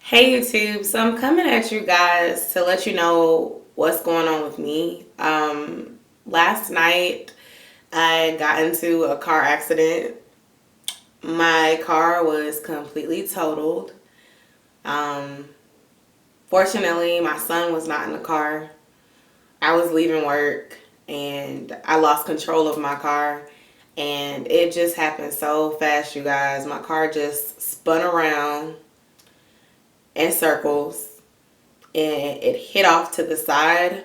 Hey YouTube, so I'm coming at you guys to let you know what's going on with me. Last night I got into a car accident. My car was completely totaled. Um, Fortunately, my son was not in the car. I was leaving work and I lost control of my car, and it just happened so fast, you guys. My car just spun around in circles and it hit off to the side.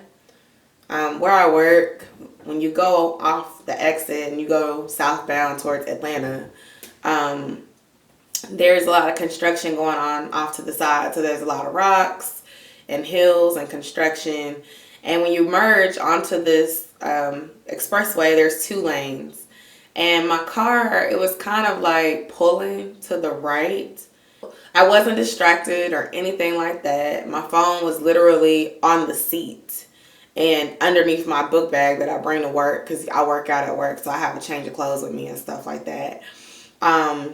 Where I work, when you go off the exit and you go southbound towards Atlanta, um, there's a lot of construction going on off to the side. So there's a lot of rocks and hills and construction. And when you merge onto this expressway, there's two lanes. And my car, it was kind of like pulling to the right. I wasn't distracted or anything like that. My phone was literally on the seat and underneath my book bag that I bring to work because I work out at work, so I have a change of clothes with me and stuff like that. Um,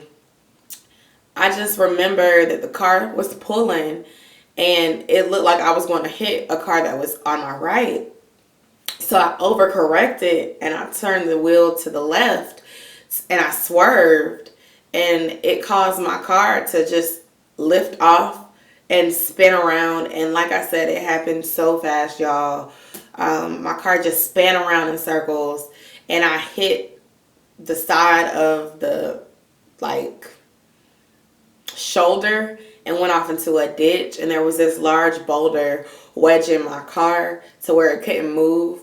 I just remember that the car was pulling and it looked like I was going to hit a car that was on my right. So I overcorrected and I turned the wheel to the left and I swerved, and it caused my car to just lift off and spin around. And like I said, it happened so fast, y'all. My car just spun around in circles and I hit the side of the like shoulder and went off into a ditch, and there was this large boulder wedging my car to where it couldn't move.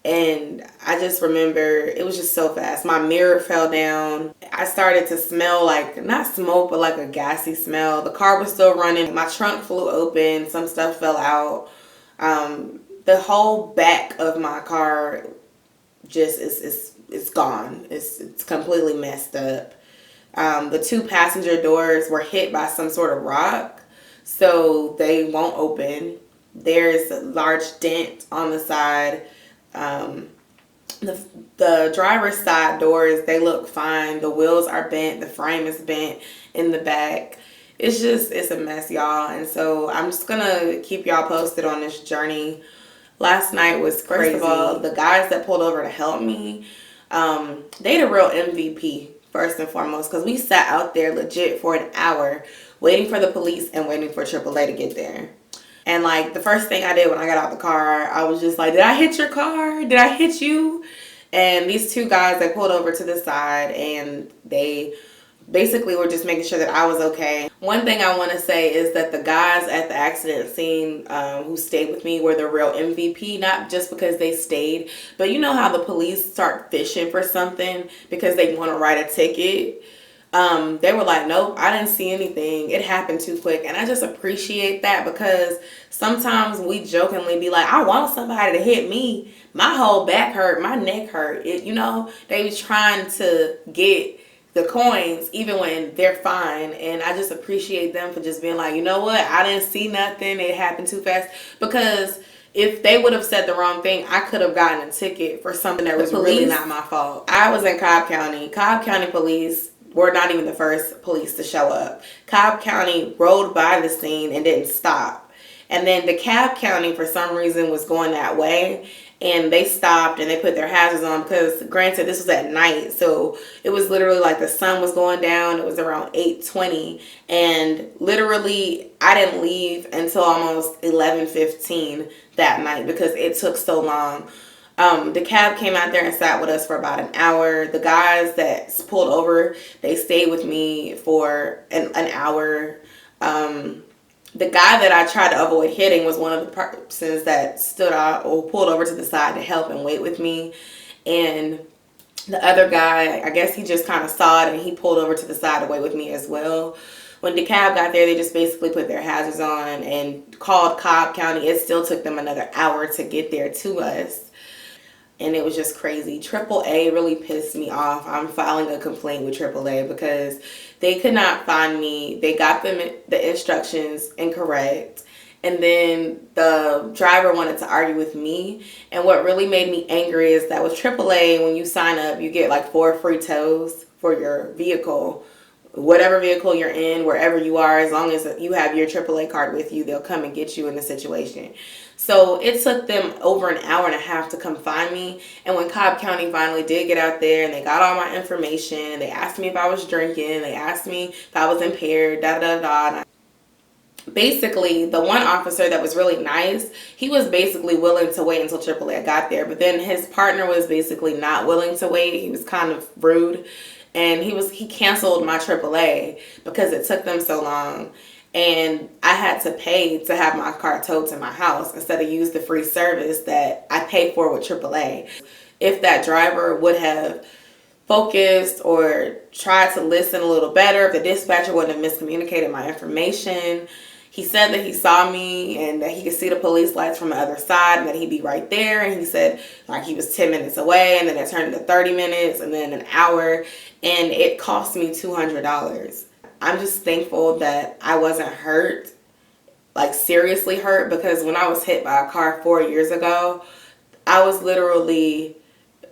And I just remember it was just so fast. My mirror fell down. I started to smell like, not smoke, but like a gassy smell. The car was still running. My trunk flew open. Some stuff fell out. The whole back of my car just is gone. It's completely messed up. The two passenger doors were hit by some sort of rock, so they won't open. There's a large dent on the side. Um, the driver's side doors, they look fine. The wheels are bent. The frame is bent in the back. It's a mess, y'all. And so I'm just gonna keep y'all posted on this journey. Last night was crazy. First of all, the guys that pulled over to help me, they the real MVP first and foremost, because we sat out there legit for an hour waiting for the police and waiting for AAA to get there. And like the first thing I did when I got out the car, I was just like, did I hit your car? Did I hit you? And these two guys, they pulled over to the side and they basically were just making sure that I was okay. One thing I want to say is that the guys at the accident scene who stayed with me were the real MVP, not just because they stayed, but you know how the police start fishing for something because they want to write a ticket. They were like, nope, I didn't see anything. It happened too quick. And I just appreciate that, because sometimes we jokingly be like, I want somebody to hit me. My whole back hurt. My neck hurt. They was trying to get the coins even when they're fine. And I just appreciate them for just being like, you know what? I didn't see nothing. It happened too fast. Because if they would have said the wrong thing, I could have gotten a ticket for something that was really not my fault. I was in Cobb County. Cobb County police were not even the first police to show up. Cobb County rode by the scene and didn't stop. And then DeKalb County, for some reason, was going that way. And they stopped and they put their hazards on because, granted, this was at night. So it was literally like the sun was going down. It was around 8:20. And literally, I didn't leave until almost 11:15 that night because it took so long. The cab came out there and sat with us for about an hour. The guys that pulled over, they stayed with me for an hour. The guy that I tried to avoid hitting was one of the persons that stood out or pulled over to the side to help and wait with me. And the other guy, I guess he just kind of saw it and he pulled over to the side to wait with me as well. When the cab got there, they just basically put their hazards on and called Cobb County. It still took them another hour to get there to us. And it was just crazy. AAA really pissed me off. I'm filing a complaint with AAA because they could not find me. They got the instructions incorrect. And then the driver wanted to argue with me. And what really made me angry is that with AAA, when you sign up, you get like 4 free tows for your vehicle. whatever vehicle you're in, wherever you are, as long as you have your AAA card with you, they'll come and get you in the situation. So it took them over an hour and a half to come find me. And when Cobb County finally did get out there and they got all my information, and they asked me if I was drinking, they asked me if I was impaired, da da da. Basically, the one officer that was really nice, he was basically willing to wait until AAA got there. But then his partner was basically not willing to wait. He was kind of rude. And he canceled my AAA because it took them so long. And I had to pay to have my car towed to my house instead of use the free service that I paid for with AAA. If that driver would have focused or tried to listen a little better, if the dispatcher wouldn't have miscommunicated my information. He said that he saw me and that he could see the police lights from the other side and that he'd be right there. And he said like he was 10 minutes away, and then it turned into 30 minutes and then an hour, and it cost me $200. I'm just thankful that I wasn't hurt, like seriously hurt, because when I was hit by a car 4 years ago, I was literally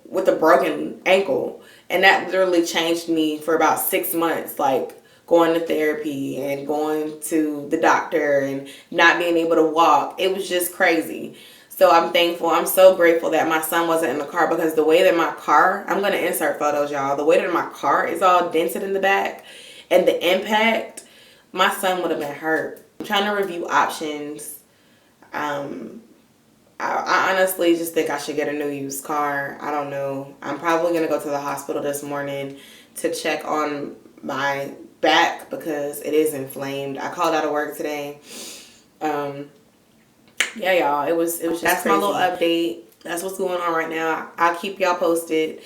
with a broken ankle, and that literally changed me for about 6 months, like going to therapy and going to the doctor and not being able to walk. It was just crazy. So I'm thankful. I'm so grateful that my son wasn't in the car, because the way that my car, I'm going to insert photos, y'all, the way that my car is all dented in the back and the impact, my son would have been hurt. I'm trying to review options. I honestly just think I should get a new used car. I don't know. I'm probably going to go to the hospital this morning to check on my back because it is inflamed. I called out of work today. Yeah, y'all. It was just that's crazy. My little update. That's what's going on right now. I'll keep y'all posted.